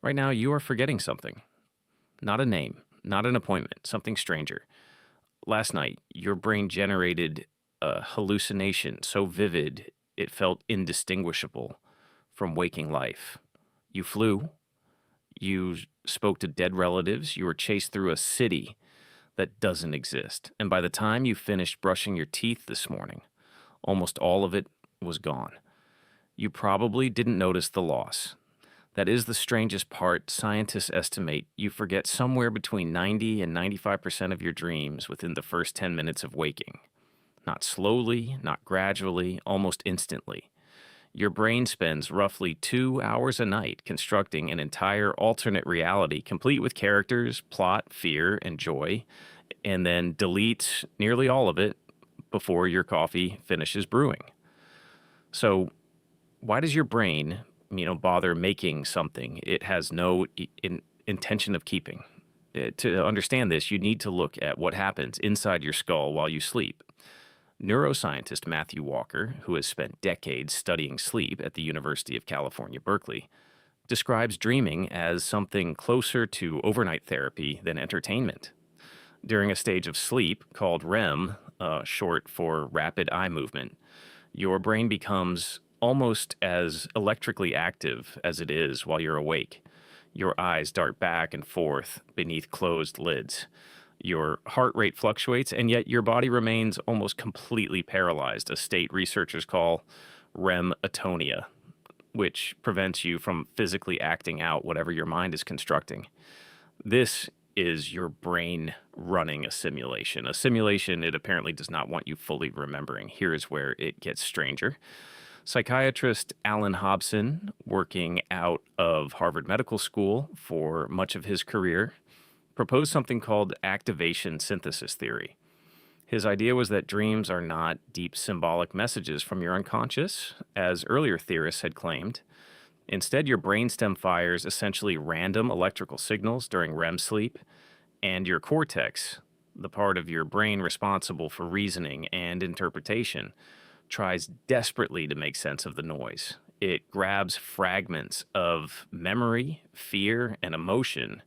Right now, you are forgetting something. Not a name, not an appointment, something stranger. Last night, your brain generated a hallucination so vivid it felt indistinguishable from waking life. You flew, you spoke to dead relatives, you were chased through a city that doesn't exist. And by the time you finished brushing your teeth this morning, almost all of it was gone. You probably didn't notice the loss. That is the strangest part. Scientists estimate you forget somewhere between 90 and 95% of your dreams within the first 10 minutes of waking. Not slowly, not gradually, almost instantly. Your brain spends roughly 2 hours a night constructing an entire alternate reality, complete with characters, plot, fear, and joy, and then deletes nearly all of it before your coffee finishes brewing. So, why does your brain, bother making something it has no intention of keeping? To understand this, you need to look at what happens inside your skull while you sleep. Neuroscientist Matthew Walker, who has spent decades studying sleep at the University of California, Berkeley, describes dreaming as something closer to overnight therapy than entertainment. During a stage of sleep called REM, short for rapid eye movement, your brain becomes almost as electrically active as it is while you're awake. Your eyes dart back and forth beneath closed lids. Your heart rate fluctuates, and yet your body remains almost completely paralyzed, a state researchers call REM atonia, which prevents you from physically acting out whatever your mind is constructing. This is your brain running a simulation. A simulation it apparently does not want you fully remembering. Here is where it gets stranger. Psychiatrist Alan Hobson, working out of Harvard Medical School for much of his career, proposed something called activation synthesis theory. His idea was that dreams are not deep symbolic messages from your unconscious, as earlier theorists had claimed. Instead, your brainstem fires essentially random electrical signals during REM sleep, and your cortex, the part of your brain responsible for reasoning and interpretation, tries desperately to make sense of the noise. It grabs fragments of memory, fear, and emotion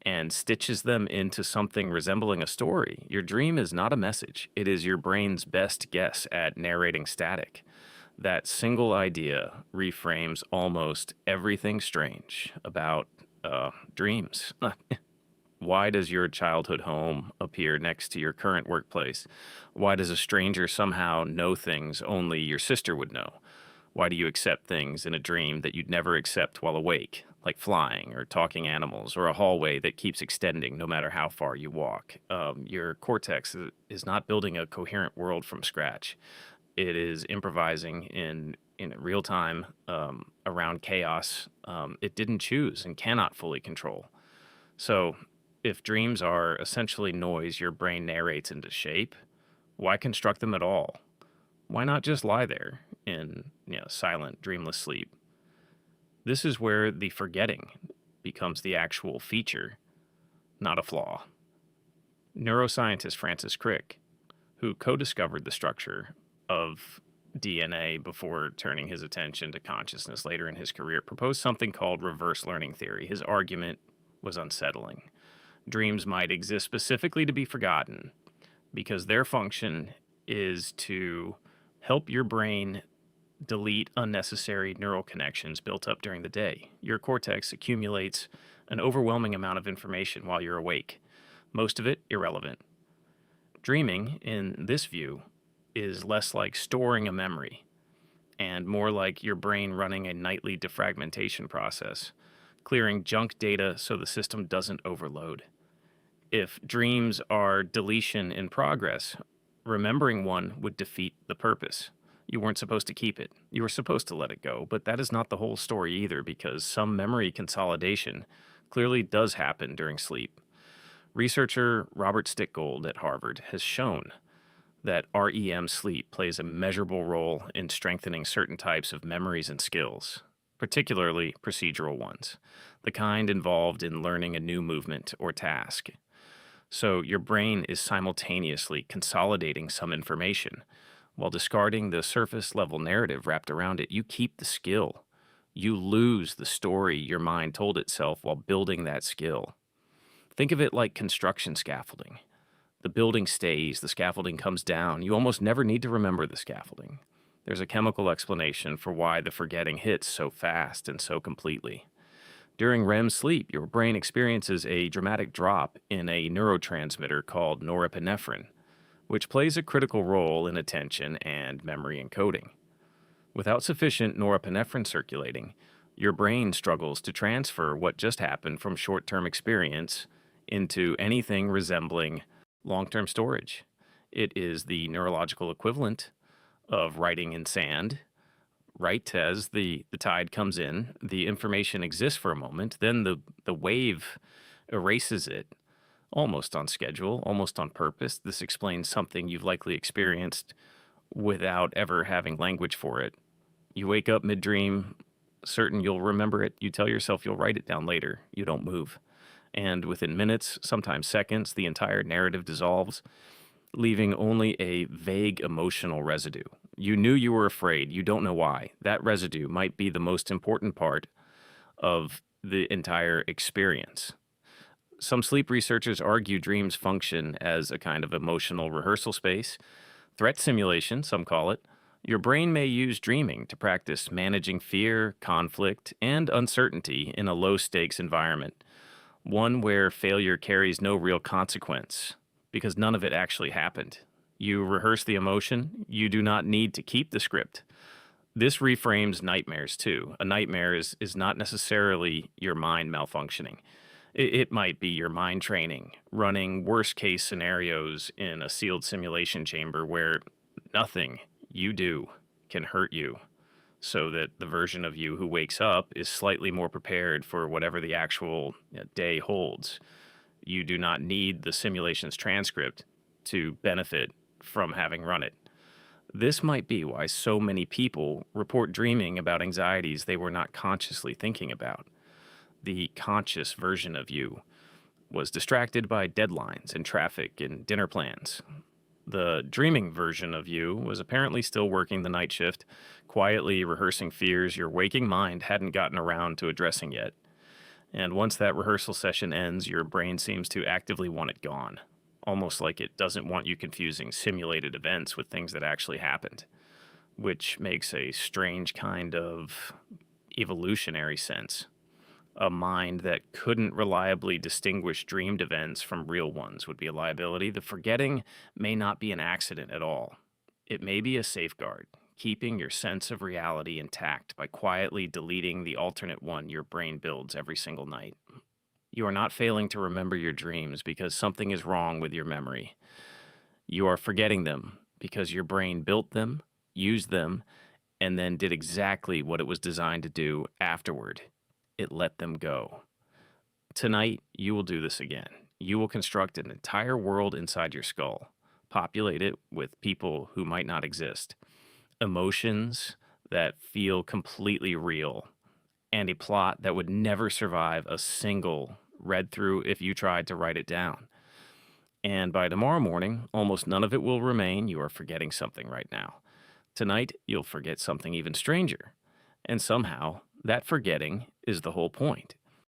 and stitches them into something resembling a story. Your dream is not a message. It is your brain's best guess at narrating static. That single idea reframes almost everything strange about dreams. Why does your childhood home appear next to your current workplace? Why does a stranger somehow know things only your sister would know? Why do you accept things in a dream that you'd never accept while awake, like flying or talking animals or a hallway that keeps extending no matter how far you walk? Your cortex is not building a coherent world from scratch. It is improvising in real time around chaos it didn't choose and cannot fully control. So if dreams are essentially noise your brain narrates into shape, why construct them at all? Why not just lie there in silent, dreamless sleep? This is where the forgetting becomes the actual feature, not a flaw. Neuroscientist Francis Crick, who co-discovered the structure of DNA before turning his attention to consciousness later in his career, proposed something called reverse learning theory. His argument was unsettling. Dreams might exist specifically to be forgotten because their function is to help your brain delete unnecessary neural connections built up during the day. Your cortex accumulates an overwhelming amount of information while you're awake, most of it irrelevant. Dreaming, in this view, is less like storing a memory and more like your brain running a nightly defragmentation process, clearing junk data so the system doesn't overload. If dreams are deletion in progress, remembering one would defeat the purpose. You weren't supposed to keep it. You were supposed to let it go, but that is not the whole story either, because some memory consolidation clearly does happen during sleep. Researcher Robert Stickgold at Harvard has shown that REM sleep plays a measurable role in strengthening certain types of memories and skills, particularly procedural ones, the kind involved in learning a new movement or task. So your brain is simultaneously consolidating some information while discarding the surface level narrative wrapped around it. You keep the skill, You lose the story your mind told itself while building that skill. Think of it like construction scaffolding. The building stays, the scaffolding comes down. You almost never need to remember the scaffolding. There's a chemical explanation for why the forgetting hits so fast and so completely. During REM sleep, your brain experiences a dramatic drop in a neurotransmitter called norepinephrine, which plays a critical role in attention and memory encoding. Without sufficient norepinephrine circulating, your brain struggles to transfer what just happened from short-term experience into anything resembling long-term storage. It is the neurological equivalent of writing in sand. Right as the tide comes in, the information exists for a moment, then the wave erases it, almost on schedule, almost on purpose. This explains something you've likely experienced without ever having language for it. You wake up mid-dream, certain you'll remember it. You tell yourself you'll write it down later. You don't move. And within minutes, sometimes seconds, the entire narrative dissolves, leaving only a vague emotional residue. You knew you were afraid. You don't know why. That residue might be the most important part of the entire experience. Some sleep researchers argue dreams function as a kind of emotional rehearsal space. Threat simulation, some call it. Your brain may use dreaming to practice managing fear, conflict, and uncertainty in a low-stakes environment, one where failure carries no real consequence, because none of it actually happened. You rehearse the emotion. You do not need to keep the script. This reframes nightmares, too. A nightmare is not necessarily your mind malfunctioning. It might be your mind training, running worst-case scenarios in a sealed simulation chamber where nothing you do can hurt you, so that the version of you who wakes up is slightly more prepared for whatever the actual day holds. You do not need the simulation's transcript to benefit from having run it. This might be why so many people report dreaming about anxieties they were not consciously thinking about. The conscious version of you was distracted by deadlines and traffic and dinner plans. The dreaming version of you was apparently still working the night shift, quietly rehearsing fears your waking mind hadn't gotten around to addressing yet. And once that rehearsal session ends, your brain seems to actively want it gone, almost like it doesn't want you confusing simulated events with things that actually happened, which makes a strange kind of evolutionary sense. A mind that couldn't reliably distinguish dreamed events from real ones would be a liability. The forgetting may not be an accident at all. It may be a safeguard, keeping your sense of reality intact by quietly deleting the alternate one your brain builds every single night. You are not failing to remember your dreams because something is wrong with your memory. You are forgetting them because your brain built them, used them, and then did exactly what it was designed to do afterward. It let them go. Tonight, you will do this again. You will construct an entire world inside your skull, populate it with people who might not exist, emotions that feel completely real, and a plot that would never survive a single read through if you tried to write it down. And by tomorrow morning, almost none of it will remain. You are forgetting something right now. Tonight, you'll forget something even stranger. And somehow, that forgetting is the whole point.